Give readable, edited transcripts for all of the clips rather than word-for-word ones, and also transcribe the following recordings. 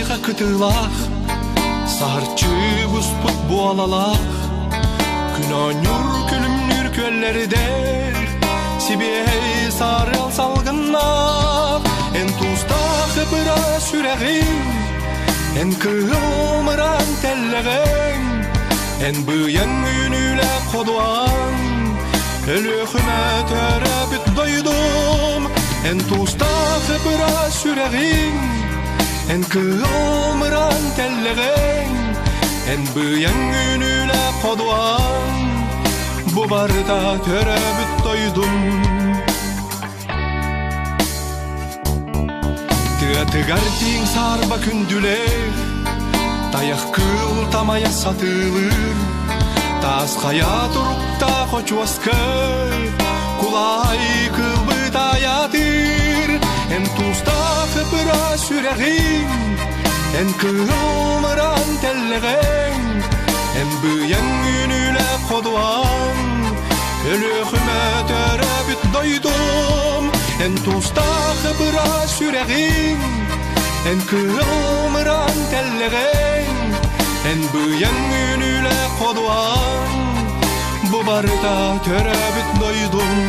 сайга кытылах, сарчы буспут буалалах, күнөнүр күлүмнүр көллердер, сибей сарыл салгыннах, эн тустах быра сүрегин, эн кылмыран теллеген, эн быян үнүле кодуан, өлөхүмө төрөбүт дойдум, эн тустах быра сүрегин, эн кылмыран теллеген, эн быян үнүле кодуан, бу барда төрөбүт дойдум. Тыгартиң сарба күндүлер, таяк кыл тамая сатылыр, тас кая турукта хочуаска, кулай кылбы таятыр, эн тустах быра сүрегин, эн кылмыран теллеген, эн быян үнүле кодуан, өлөхүмө төрөбүт дойдум, эн тустах быра сүрегин, эн кылмыран теллеген, эн быян үнүле кодуан, бу барда төрөбүт дойдум.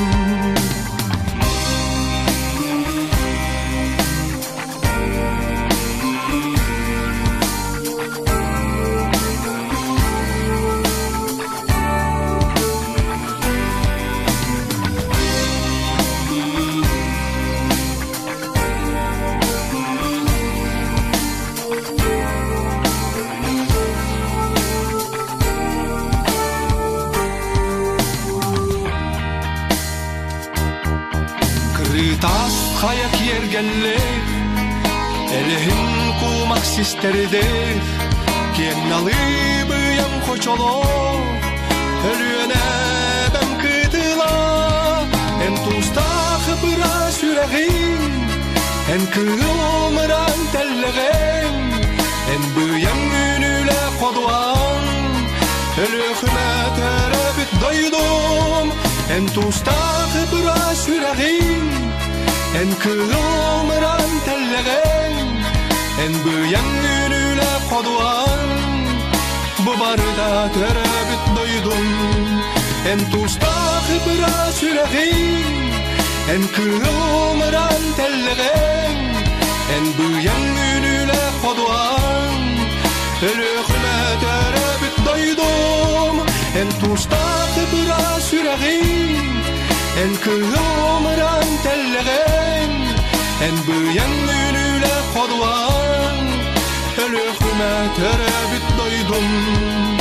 Тас хаяк ергенлер, элехин кумак систердер, кемналы быям хочоло, өлүөнө бем кытыла, эн тустах быра сүрегин, эн кылмыран теллеген, эн быям үнүле кодуан, өлөхүмө төрөбүт дойдум, эн тустах быра сүрегин, эн кылмыран теллеген, эн быян үнүле кодуан, бу барда төрөбүт дойдум, эн тустах быра сүрегин, эн кылмыран теллеген, эн быян үнүле кодуан, өлөхүмө төрөбүт дойдум, эн тустах быра сүрегин, эн кылмыран теллеген, эн быян үнүле кодуан, өлөхүмө төрөбүт дойдум.